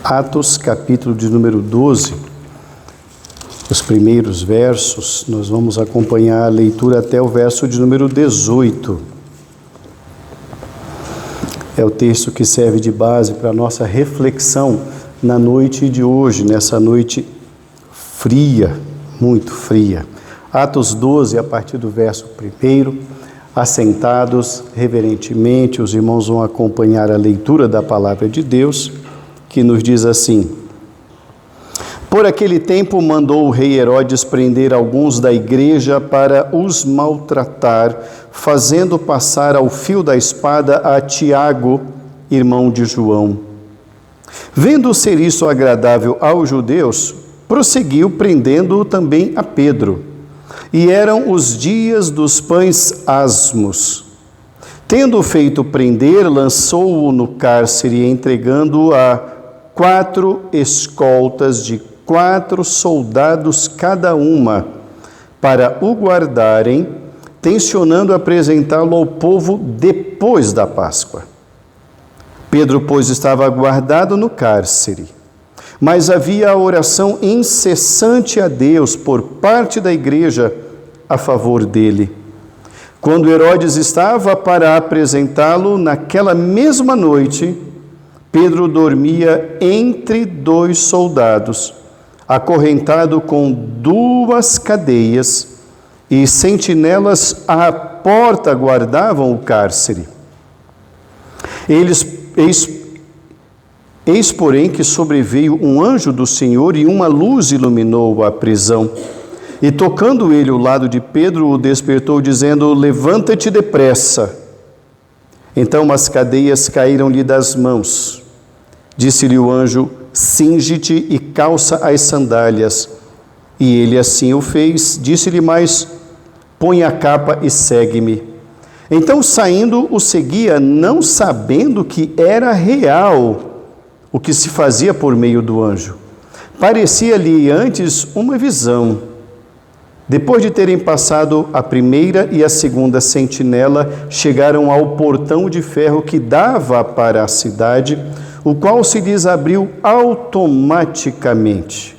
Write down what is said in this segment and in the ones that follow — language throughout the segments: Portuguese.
Atos, capítulo de número 12, os primeiros versos, nós vamos acompanhar a leitura até o verso de número 18. É o texto que serve de base para a nossa reflexão na noite de hoje, nessa noite fria, muito fria. Atos 12, a partir do verso 1, assentados reverentemente, os irmãos vão acompanhar a leitura da palavra de Deus, que nos diz assim: Por aquele tempo mandou o rei Herodes prender alguns da igreja para os maltratar, fazendo passar ao fio da espada a Tiago, irmão de João. Vendo ser isso agradável aos judeus, prosseguiu prendendo também a Pedro. E eram os dias dos pães asmos. Tendo feito prender, lançou-o no cárcere, entregando-o a 4 escoltas de 4 soldados cada uma, para o guardarem, tencionando apresentá-lo ao povo depois da Páscoa. Pedro, pois, estava guardado no cárcere, mas havia a oração incessante a Deus por parte da igreja a favor dele. Quando Herodes estava para apresentá-lo, naquela mesma noite, Pedro dormia entre 2 soldados, acorrentado com 2 cadeias, e sentinelas à porta guardavam o cárcere. Eis, porém, que sobreveio um anjo do Senhor e uma luz iluminou a prisão. E tocando ele o lado de Pedro, o despertou, dizendo: Levanta-te depressa. Então as cadeias caíram-lhe das mãos. Disse-lhe o anjo: Cinge-te e calça as sandálias. E ele assim o fez. Disse-lhe mais: Põe a capa e segue-me. Então, saindo, o seguia, não sabendo que era real o que se fazia por meio do anjo. Parecia-lhe antes uma visão. Depois de terem passado a primeira e a segunda sentinela, chegaram ao portão de ferro que dava para a cidade, o qual se lhes abriu automaticamente.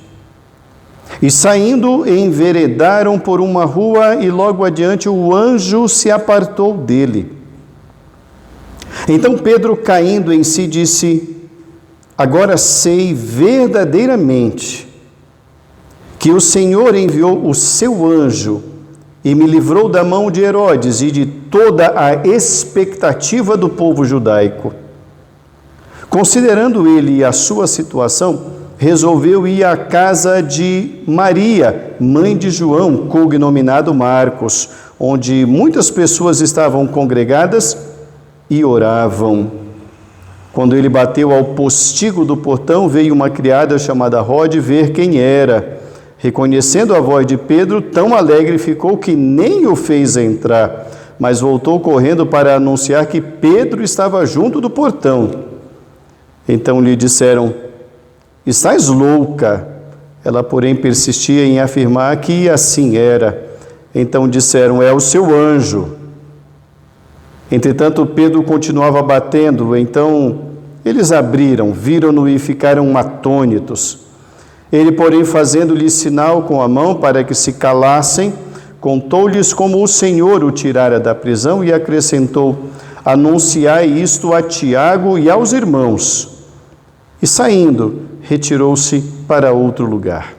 E saindo, enveredaram por uma rua e logo adiante o anjo se apartou dele. Então Pedro, caindo em si, disse: Agora sei verdadeiramente que o Senhor enviou o seu anjo e me livrou da mão de Herodes e de toda a expectativa do povo judaico. Considerando ele a sua situação, resolveu ir à casa de Maria, mãe de João, cognominado Marcos, onde muitas pessoas estavam congregadas e oravam. Quando ele bateu ao postigo do portão, veio uma criada chamada Rode ver quem era. Reconhecendo a voz de Pedro, tão alegre ficou que nem o fez entrar, mas voltou correndo para anunciar que Pedro estava junto do portão. Então lhe disseram: Estás louca? Ela, porém, persistia em afirmar que assim era. Então disseram: É o seu anjo. Entretanto, Pedro continuava batendo. Então eles abriram, viram-no e ficaram atônitos. Ele, porém, fazendo-lhes sinal com a mão para que se calassem, contou-lhes como o Senhor o tirara da prisão e acrescentou: Anunciai isto a Tiago e aos irmãos. E saindo, retirou-se para outro lugar.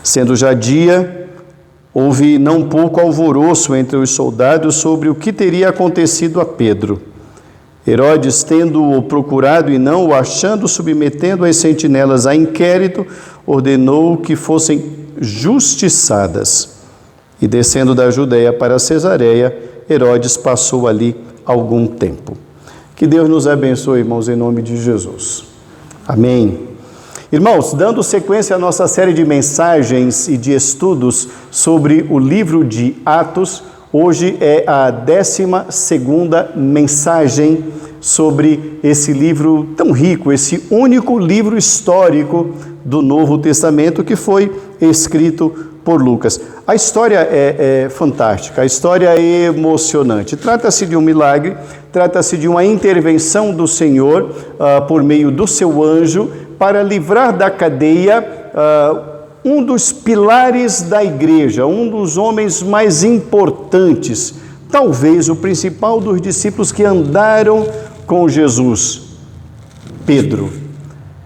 Sendo já dia, houve não pouco alvoroço entre os soldados sobre o que teria acontecido a Pedro. Herodes, tendo-o procurado e não o achando, submetendo as sentinelas a inquérito, ordenou que fossem justiçadas. E descendo da Judeia para Cesareia, Herodes passou ali algum tempo. Que Deus nos abençoe, irmãos, em nome de Jesus. Amém. Irmãos, dando sequência à nossa série de mensagens e de estudos sobre o livro de Atos, hoje é a 12ª mensagem sobre esse livro tão rico, esse único livro histórico do Novo Testamento que foi escrito por Lucas. A história é fantástica, a história é emocionante. Trata-se de um milagre, Trata-se de uma intervenção do Senhor por meio do seu anjo para livrar da cadeia um dos pilares da igreja, um dos homens mais importantes, talvez o principal dos discípulos que andaram com Jesus, Pedro.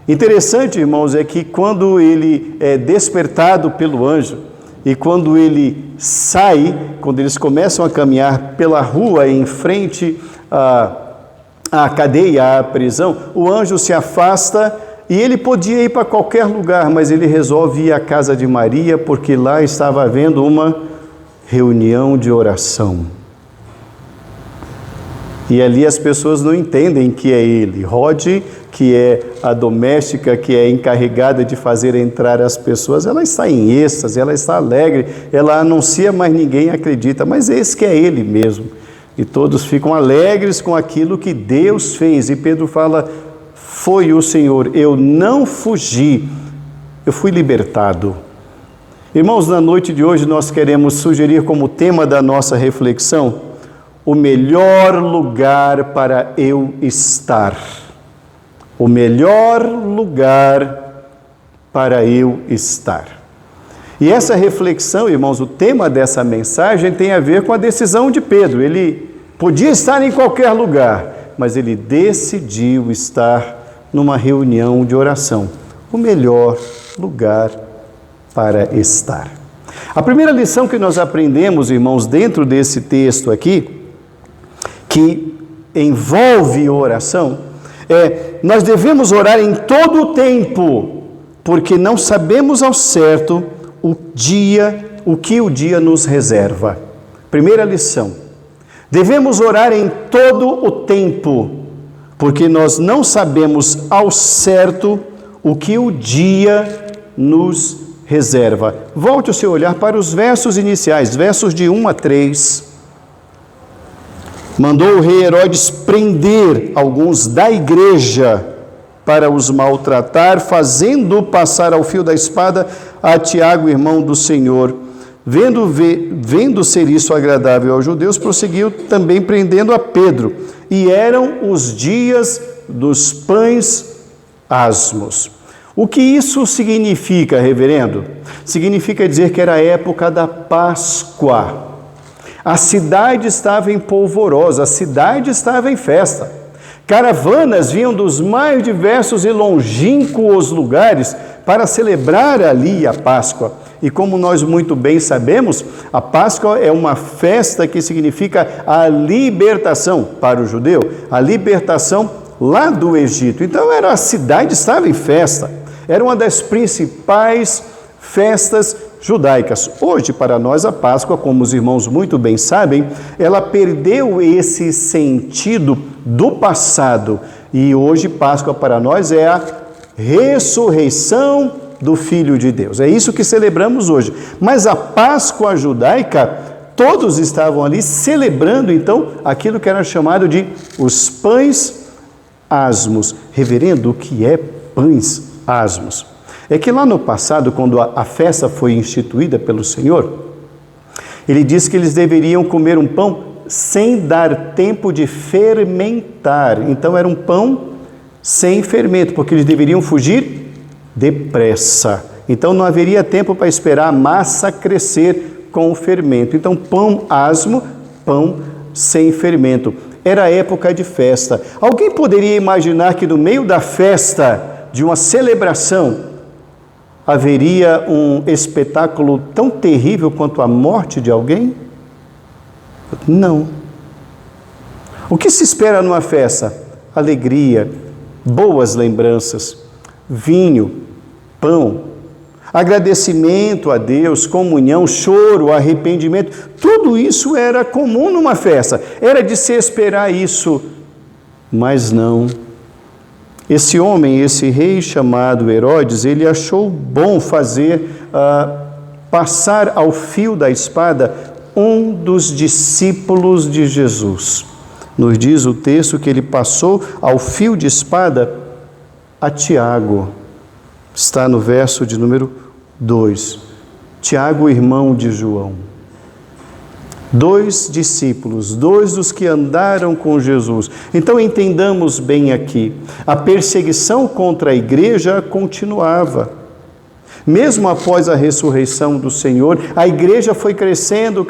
Interessante, irmãos, é que quando ele é despertado pelo anjo e quando ele sai, quando eles começam a caminhar pela rua em frente à cadeia, à prisão, o anjo se afasta e ele podia ir para qualquer lugar, mas ele resolve ir à casa de Maria porque lá estava havendo uma reunião de oração. E ali as pessoas não entendem que é ele. Rod, que é a doméstica, que é encarregada de fazer entrar as pessoas, ela está em êxtase, ela está alegre, ela anuncia, mas ninguém acredita, mas esse que é ele mesmo. E todos ficam alegres com aquilo que Deus fez. E Pedro fala, foi o Senhor, eu não fugi, eu fui libertado. Irmãos, na noite de hoje nós queremos sugerir como tema da nossa reflexão, o melhor lugar para eu estar. O melhor lugar para eu estar. E essa reflexão, irmãos, o tema dessa mensagem tem a ver com a decisão de Pedro. Ele podia estar em qualquer lugar, mas ele decidiu estar numa reunião de oração. O melhor lugar para estar. A primeira lição que nós aprendemos, irmãos, dentro desse texto aqui, que envolve oração, nós devemos orar em todo o tempo, porque não sabemos ao certo o que o dia nos reserva. Primeira lição, devemos orar em todo o tempo, porque nós não sabemos ao certo o que o dia nos reserva. Volte o seu olhar para os versos iniciais, versos de 1 a 3. Mandou o rei Herodes prender alguns da igreja para os maltratar, fazendo passar ao fio da espada a Tiago, irmão do Senhor. Vendo ser isso agradável aos judeus, prosseguiu também prendendo a Pedro. E eram os dias dos pães asmos. O que isso significa, reverendo? Significa dizer que era a época da Páscoa. A cidade estava em polvorosa, a cidade estava em festa. Caravanas vinham dos mais diversos e longínquos lugares para celebrar ali a Páscoa. E como nós muito bem sabemos, a Páscoa é uma festa que significa a libertação para o judeu, a libertação lá do Egito. Então a cidade estava em festa, era uma das principais festas judaicas. Hoje, para nós, a Páscoa, como os irmãos muito bem sabem, ela perdeu esse sentido do passado. E hoje, Páscoa para nós é a ressurreição do Filho de Deus. É isso que celebramos hoje. Mas a Páscoa judaica, todos estavam ali celebrando, então, aquilo que era chamado de os pães asmos. Reverendo, o que é pães asmos? É que lá no passado, quando a festa foi instituída pelo Senhor, ele disse que eles deveriam comer um pão sem dar tempo de fermentar. Então era um pão sem fermento, porque eles deveriam fugir depressa. Então não haveria tempo para esperar a massa crescer com o fermento. Então pão asmo, pão sem fermento. Era a época de festa. Alguém poderia imaginar que no meio da festa, de uma celebração, haveria um espetáculo tão terrível quanto a morte de alguém? Não. O que se espera numa festa? Alegria, boas lembranças, vinho, pão, agradecimento a Deus, comunhão, choro, arrependimento. Tudo isso era comum numa festa. Era de se esperar isso, mas não. Esse homem, esse rei chamado Herodes, ele achou bom fazer passar ao fio da espada um dos discípulos de Jesus. Nos diz o texto que ele passou ao fio de espada a Tiago. Está no verso de número 2. Tiago, irmão de João. 2 discípulos, 2 dos que andaram com Jesus. Então entendamos bem aqui, a perseguição contra a igreja continuava. Mesmo após a ressurreição do Senhor, a igreja foi crescendo,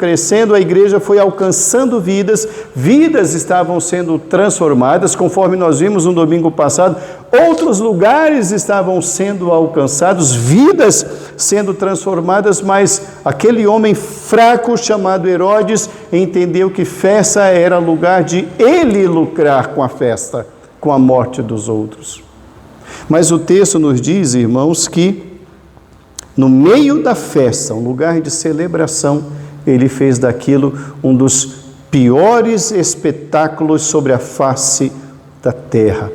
a igreja foi alcançando vidas, vidas estavam sendo transformadas, conforme nós vimos no domingo passado, outros lugares estavam sendo alcançados, vidas sendo transformadas, mas aquele homem fraco chamado Herodes entendeu que festa era lugar de ele lucrar com a festa, com a morte dos outros. Mas o texto nos diz, irmãos, que no meio da festa, um lugar de celebração, ele fez daquilo um dos piores espetáculos sobre a face da terra.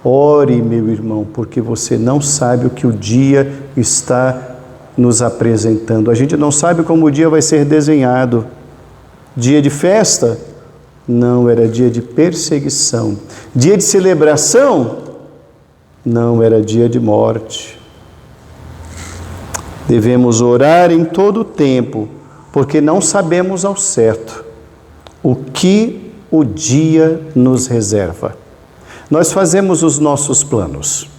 Ore, meu irmão, porque você não sabe o que o dia está nos apresentando. A gente não sabe como o dia vai ser desenhado. Dia de festa? Não, era dia de perseguição. Dia de celebração? Não, era dia de morte. Devemos orar em todo o tempo, porque não sabemos ao certo o que o dia nos reserva. Nós fazemos os nossos planos,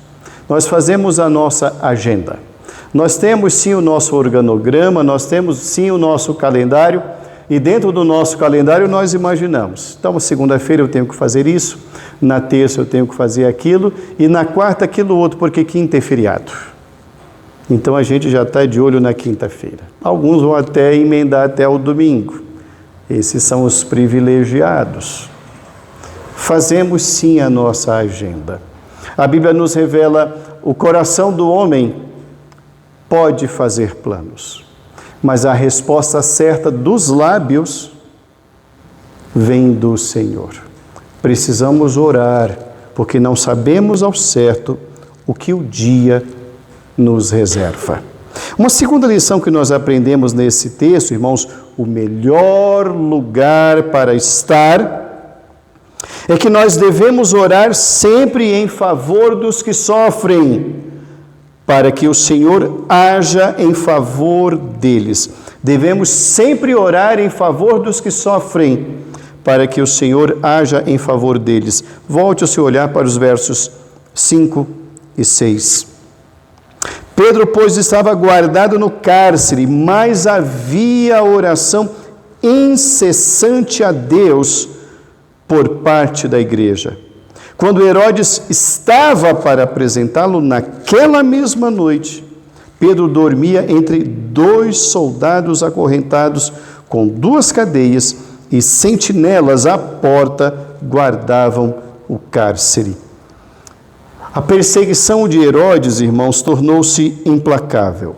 nós fazemos a nossa agenda, nós temos sim o nosso organograma, nós temos sim o nosso calendário, e dentro do nosso calendário nós imaginamos. Então, segunda-feira eu tenho que fazer isso, na terça eu tenho que fazer aquilo, e na quarta aquilo outro, porque quinta é feriado. Então a gente já está de olho na quinta-feira. Alguns vão até emendar até o domingo. Esses são os privilegiados. Fazemos sim a nossa agenda. A Bíblia nos revela: o coração do homem pode fazer planos, mas a resposta certa dos lábios vem do Senhor. Precisamos orar, porque não sabemos ao certo o que o dia nos reserva. Uma segunda lição que nós aprendemos nesse texto, irmãos, o melhor lugar para estar é que nós devemos orar sempre em favor dos que sofrem, para que o Senhor haja em favor deles. Devemos sempre orar em favor dos que sofrem, para que o Senhor haja em favor deles. Volte o seu olhar para os versos 5 e 6. Pedro, pois, estava guardado no cárcere, mas havia oração incessante a Deus por parte da igreja. Quando Herodes estava para apresentá-lo naquela mesma noite, Pedro dormia entre 2 soldados acorrentados com 2 cadeias, e sentinelas à porta guardavam o cárcere. A perseguição de Herodes, irmãos, tornou-se implacável.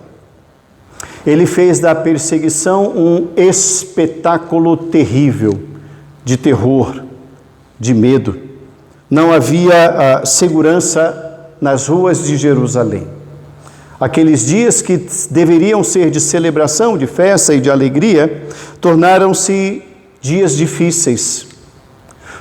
Ele fez da perseguição um espetáculo terrível, de terror, de medo. Não havia segurança nas ruas de Jerusalém. Aqueles dias que deveriam ser de celebração, de festa e de alegria, tornaram-se dias difíceis.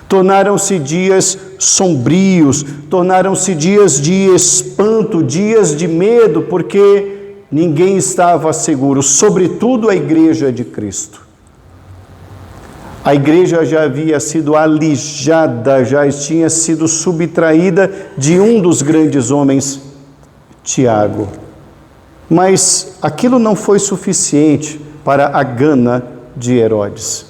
Tornaram-se dias sombrios, tornaram-se dias de espanto, dias de medo, porque ninguém estava seguro, sobretudo a igreja de Cristo. A igreja já havia sido alijada, já tinha sido subtraída de um dos grandes homens, Tiago. Mas aquilo não foi suficiente para a gana de Herodes.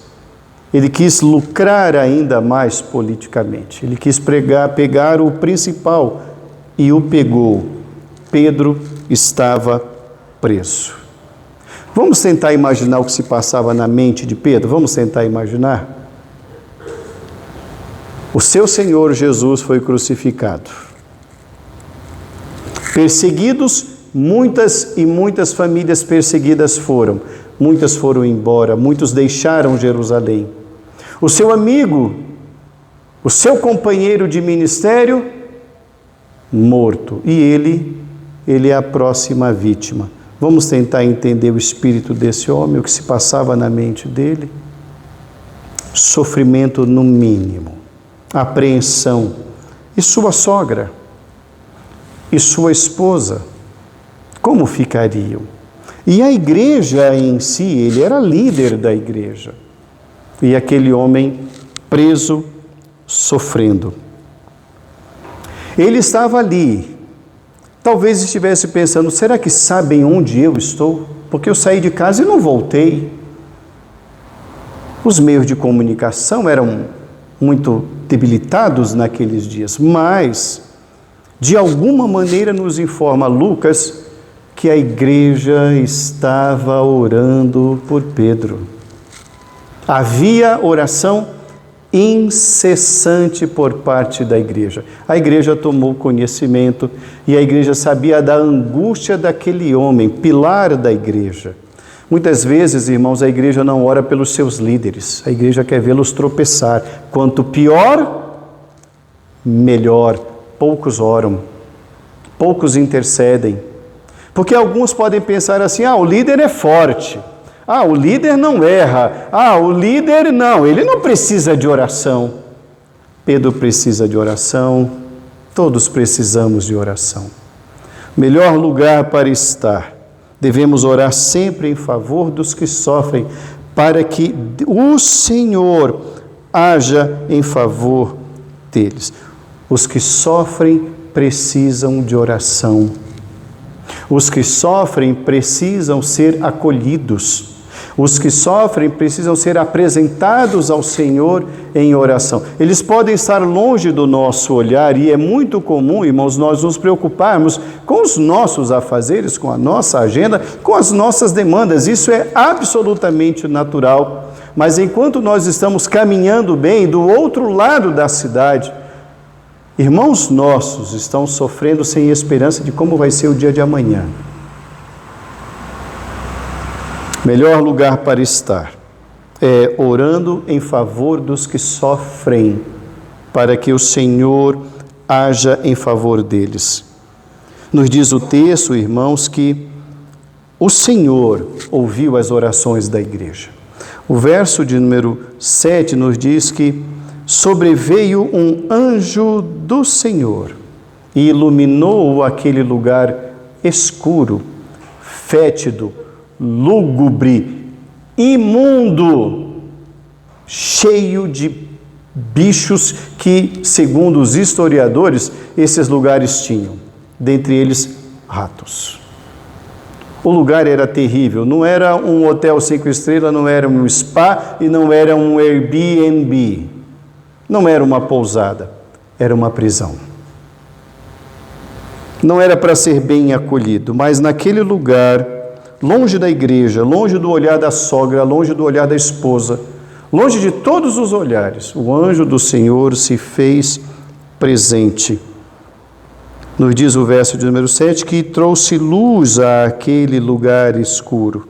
Ele quis lucrar ainda mais politicamente. Ele quis pegar o principal e o pegou. Pedro estava preso. Vamos tentar imaginar o que se passava na mente de Pedro? Vamos tentar imaginar? O seu Senhor Jesus foi crucificado. Perseguidos, muitas e muitas famílias perseguidas foram. Muitas foram embora, muitos deixaram Jerusalém. O seu amigo, o seu companheiro de ministério, morto. E ele é a próxima vítima. Vamos tentar entender o espírito desse homem, o que se passava na mente dele. Sofrimento no mínimo, apreensão. E sua sogra? E sua esposa? Como ficariam? E a igreja em si, ele era líder da igreja. e aquele homem preso, sofrendo. Ele estava ali, talvez estivesse pensando, será que sabem onde eu estou? Porque eu saí de casa e não voltei. Os meios de comunicação eram muito debilitados naqueles dias, mas, de alguma maneira, nos informa Lucas que a igreja estava orando por Pedro. Havia oração incessante por parte da igreja. A igreja tomou conhecimento e a igreja sabia da angústia daquele homem, pilar da igreja. Muitas vezes, irmãos, a igreja não ora pelos seus líderes, a igreja quer vê-los tropeçar. Quanto pior, melhor. Poucos oram, poucos intercedem. Porque alguns podem pensar assim, o líder é forte, o líder não erra, o líder não, ele não precisa de oração. Pedro precisa de oração, todos precisamos de oração. Melhor lugar para estar. Devemos orar sempre em favor dos que sofrem, para que o Senhor haja em favor deles. Os que sofrem precisam de oração. Os que sofrem precisam ser acolhidos. Os que sofrem precisam ser apresentados ao Senhor em oração. Eles podem estar longe do nosso olhar e é muito comum, irmãos, nós nos preocuparmos com os nossos afazeres, com a nossa agenda, com as nossas demandas. Isso é absolutamente natural. Mas enquanto nós estamos caminhando bem do outro lado da cidade, irmãos nossos estão sofrendo sem esperança de como vai ser o dia de amanhã. Melhor lugar para estar é orando em favor dos que sofrem, para que o Senhor haja em favor deles. Nos diz o texto, irmãos, que o Senhor ouviu as orações da igreja. O verso de número 7 nos diz que sobreveio um anjo do Senhor e iluminou aquele lugar escuro, fétido, lúgubre, imundo, cheio de bichos que, segundo os historiadores, esses lugares tinham, dentre eles ratos. O lugar era terrível, não era um hotel 5 estrelas, não era um spa e não era um Airbnb, não era uma pousada, era uma prisão. Não era para ser bem acolhido, mas naquele lugar, longe da igreja, longe do olhar da sogra, longe do olhar da esposa, longe de todos os olhares, o anjo do Senhor se fez presente. Nos diz o verso de número 7 que trouxe luz àquele lugar escuro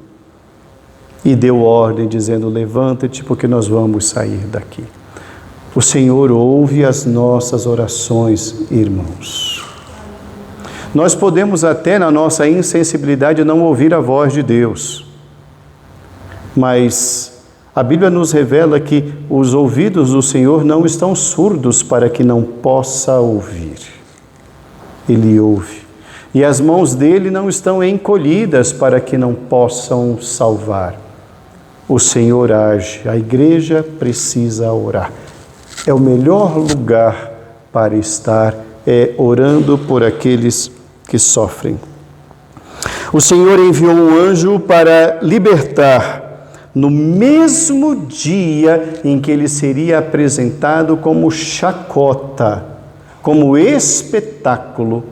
e deu ordem dizendo, levanta-te porque nós vamos sair daqui. O Senhor ouve as nossas orações, irmãos. Nós podemos até, na nossa insensibilidade, não ouvir a voz de Deus. Mas a Bíblia nos revela que os ouvidos do Senhor não estão surdos para que não possa ouvir. Ele ouve. E as mãos dele não estão encolhidas para que não possam salvar. O Senhor age. A igreja precisa orar. É o melhor lugar para estar, orando por aqueles que sofrem. O Senhor enviou um anjo para libertar no mesmo dia em que ele seria apresentado como chacota, como espetáculo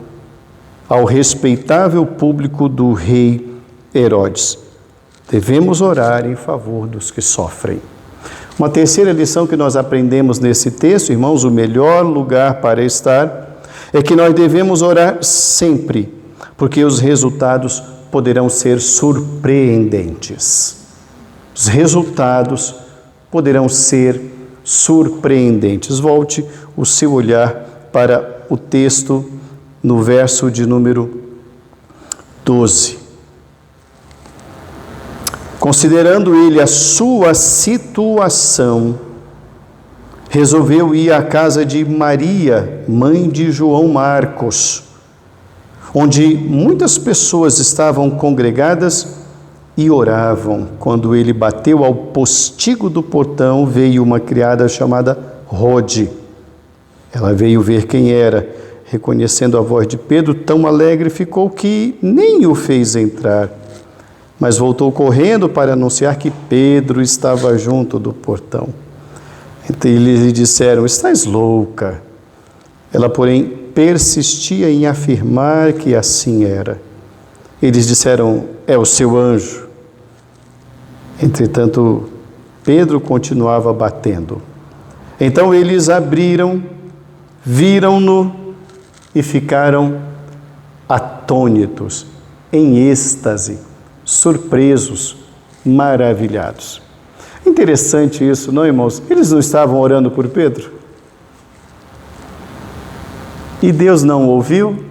ao respeitável público do rei Herodes. Devemos orar em favor dos que sofrem. Uma terceira lição que nós aprendemos nesse texto, irmãos, o melhor lugar para estar é que nós devemos orar sempre, porque os resultados poderão ser surpreendentes. Os resultados poderão ser surpreendentes. Volte o seu olhar para o texto no verso de número 12. Considerando ele a sua situação, resolveu ir à casa de Maria, mãe de João Marcos, onde muitas pessoas estavam congregadas e oravam. Quando ele bateu ao postigo do portão, veio uma criada chamada Rode. Ela veio ver quem era. Reconhecendo a voz de Pedro, tão alegre ficou que nem o fez entrar. Mas voltou correndo para anunciar que Pedro estava junto do portão. Então eles lhe disseram: estás louca. Ela, porém, persistia em afirmar que assim era. Eles disseram: é o seu anjo. Entretanto, Pedro continuava batendo. Então eles abriram, viram-no e ficaram atônitos, em êxtase, surpresos, maravilhados. Interessante isso, não, irmãos? Eles não estavam orando por Pedro? E Deus não ouviu?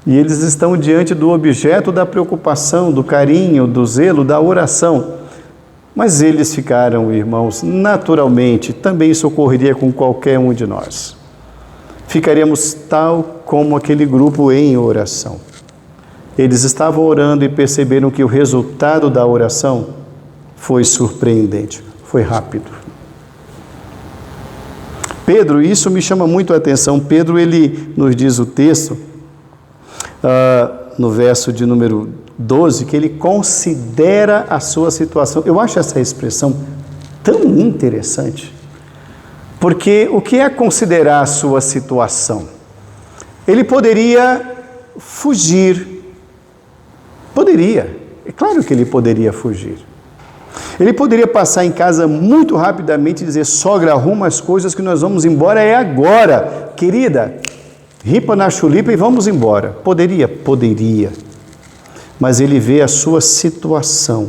E eles estão diante do objeto da preocupação, do carinho, do zelo, da oração. Mas eles ficaram, irmãos, naturalmente, também isso ocorreria com qualquer um de nós. Ficaríamos tal como aquele grupo em oração. Eles estavam orando e perceberam que o resultado da oração foi surpreendente, foi rápido. Pedro, isso me chama muito a atenção. Pedro, ele nos diz o texto, no verso de número 12, que ele considera a sua situação. Eu acho essa expressão tão interessante. Porque o que é considerar a sua situação? Ele poderia fugir. Poderia. É claro que ele poderia fugir. Ele poderia passar em casa muito rapidamente e dizer: sogra, arruma as coisas que nós vamos embora, é agora. Querida, ripa na chulipa e vamos embora. Poderia? Poderia. Mas ele vê a sua situação.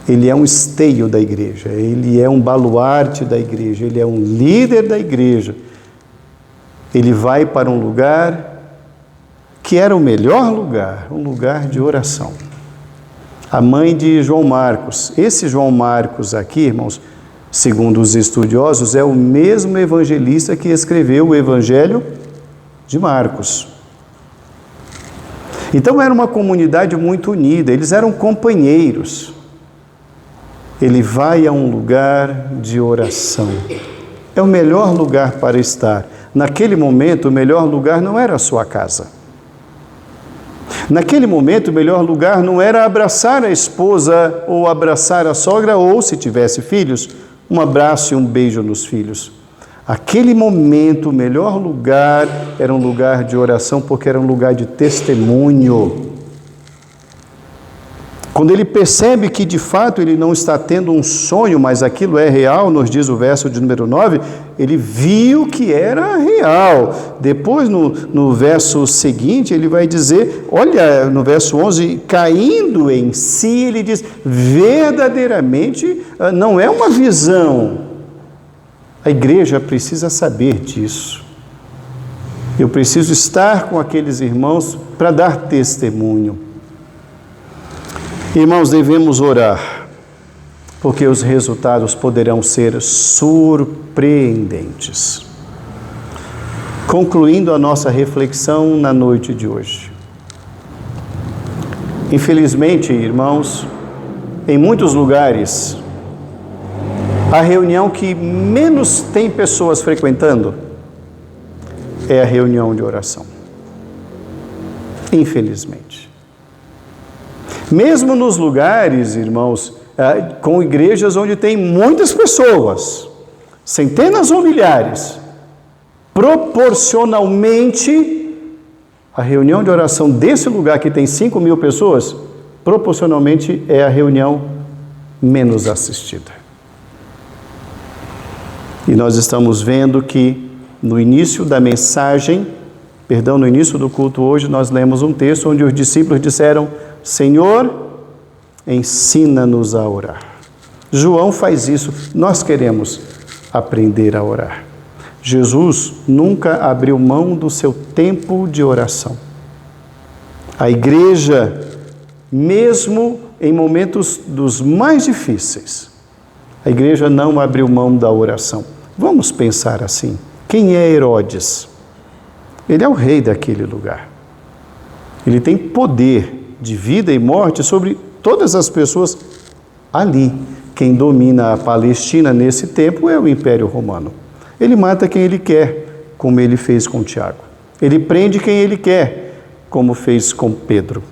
Ele é um esteio da igreja, ele é um baluarte da igreja, ele é um líder da igreja. Ele vai para um lugar que era o melhor lugar, um lugar de oração. A mãe de João Marcos, esse João Marcos aqui, irmãos, segundo os estudiosos, é o mesmo evangelista que escreveu o Evangelho de Marcos. Então era uma comunidade muito unida, eles eram companheiros. Ele vai a um lugar de oração. É o melhor lugar para estar. Naquele momento, o melhor lugar não era a sua casa. Naquele momento, o melhor lugar não era abraçar a esposa ou abraçar a sogra, ou, se tivesse filhos, um abraço e um beijo nos filhos. Aquele momento, o melhor lugar era um lugar de oração, porque era um lugar de testemunho. Quando ele percebe que de fato ele não está tendo um sonho, mas aquilo é real, nos diz o verso de número 9, ele viu que era real. Depois, no verso seguinte, ele vai dizer, olha, no verso 11, caindo em si, ele diz, verdadeiramente não é uma visão. A igreja precisa saber disso. Eu preciso estar com aqueles irmãos para dar testemunho. Irmãos, devemos orar, porque os resultados poderão ser surpreendentes. Concluindo a nossa reflexão na noite de hoje. Infelizmente, irmãos, em muitos lugares, a reunião que menos tem pessoas frequentando é a reunião de oração. Infelizmente. Mesmo nos lugares, irmãos, com igrejas onde tem muitas pessoas, centenas ou milhares, proporcionalmente, a reunião de oração desse lugar que tem 5.000 pessoas, proporcionalmente é a reunião menos assistida. E nós estamos vendo que no início da mensagem, no início do culto hoje, nós lemos um texto onde os discípulos disseram, Senhor, ensina-nos a orar. João faz isso, nós queremos aprender a orar. Jesus nunca abriu mão do seu tempo de oração. A igreja, mesmo em momentos dos mais difíceis, a igreja não abriu mão da oração. Vamos pensar assim, quem é Herodes? Ele é o rei daquele lugar. Ele tem poder de vida e morte sobre todas as pessoas ali. Quem domina a Palestina nesse tempo é o Império Romano. Ele mata quem ele quer, como ele fez com Tiago. Ele prende quem ele quer, como fez com Pedro.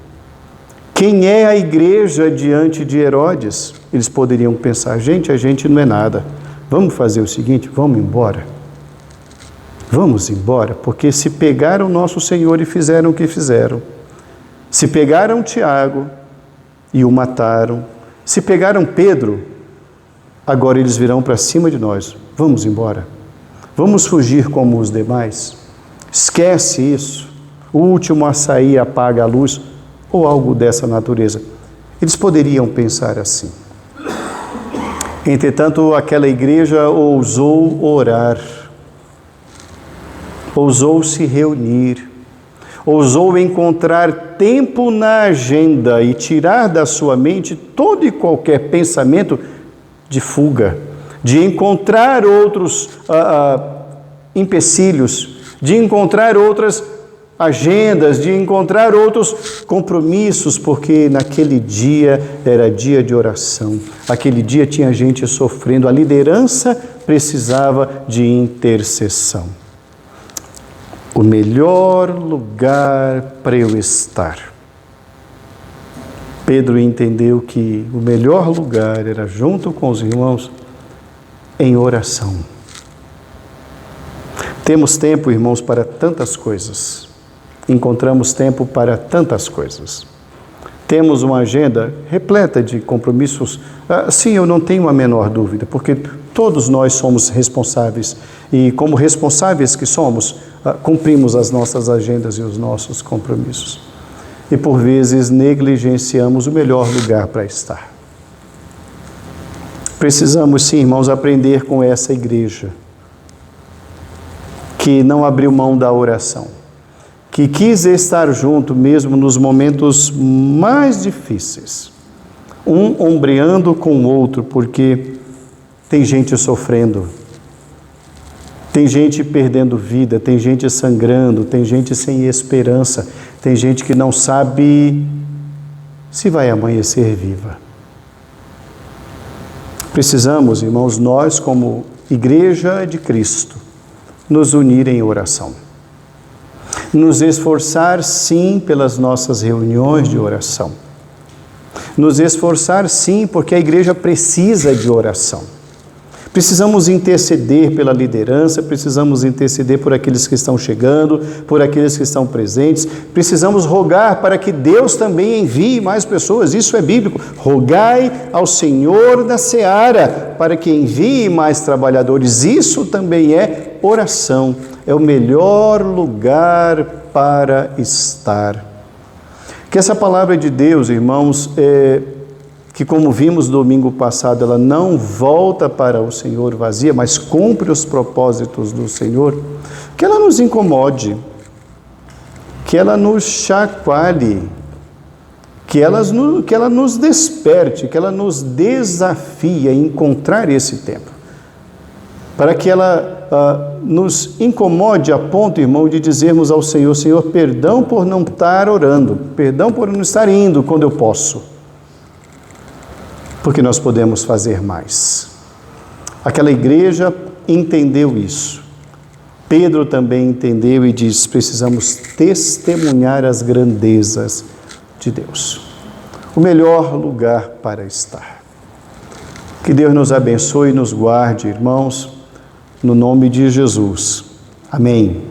Quem é a igreja diante de Herodes? Eles poderiam pensar, a gente não é nada. Vamos fazer o seguinte, vamos embora. Vamos embora, porque se pegaram nosso Senhor e fizeram o que fizeram, se pegaram Tiago e o mataram, se pegaram Pedro, agora eles virão para cima de nós. Vamos embora. Vamos fugir como os demais. Esquece isso. O último a sair apaga a luz, ou algo dessa natureza. Eles poderiam pensar assim. Entretanto, aquela igreja ousou orar, ousou se reunir, ousou encontrar tempo na agenda e tirar da sua mente todo e qualquer pensamento de fuga, de encontrar outros empecilhos, de encontrar outras agendas, de encontrar outros compromissos, porque naquele dia era dia de oração, aquele dia tinha gente sofrendo, a liderança precisava de intercessão. O melhor lugar para eu estar. Pedro entendeu que o melhor lugar era junto com os irmãos em oração. Temos tempo, irmãos, para tantas coisas. Encontramos tempo para tantas coisas. Temos uma agenda repleta de compromissos. Sim, eu não tenho a menor dúvida, porque todos nós somos responsáveis e, como responsáveis que somos, cumprimos as nossas agendas e os nossos compromissos. E, por vezes, negligenciamos o melhor lugar para estar. Precisamos, sim, irmãos, aprender com essa igreja que não abriu mão da oração, que quis estar junto mesmo nos momentos mais difíceis, um ombreando com o outro, porque tem gente sofrendo, tem gente perdendo vida, tem gente sangrando, tem gente sem esperança, tem gente que não sabe se vai amanhecer viva. Precisamos, irmãos, nós como Igreja de Cristo, nos unir em oração. Nos esforçar, sim, pelas nossas reuniões de oração. Nos esforçar, sim, porque a igreja precisa de oração. Precisamos interceder pela liderança, precisamos interceder por aqueles que estão chegando, por aqueles que estão presentes. Precisamos rogar para que Deus também envie mais pessoas, isso é bíblico. Rogai ao Senhor da seara para que envie mais trabalhadores. Isso também é oração, é o melhor lugar para estar. Que essa palavra de Deus, irmãos, que como vimos domingo passado, ela não volta para o Senhor vazia, mas cumpre os propósitos do Senhor, que ela nos incomode, que ela nos chacoalhe, que ela nos desperte, que ela nos desafie a encontrar esse tempo, para que ela nos incomode a ponto, irmão, de dizermos ao Senhor, Senhor, perdão por não estar orando, perdão por não estar indo quando eu posso, porque nós podemos fazer mais. Aquela igreja entendeu isso. Pedro também entendeu e diz, precisamos testemunhar as grandezas de Deus. O melhor lugar para estar. Que Deus nos abençoe e nos guarde, irmãos, no nome de Jesus. Amém.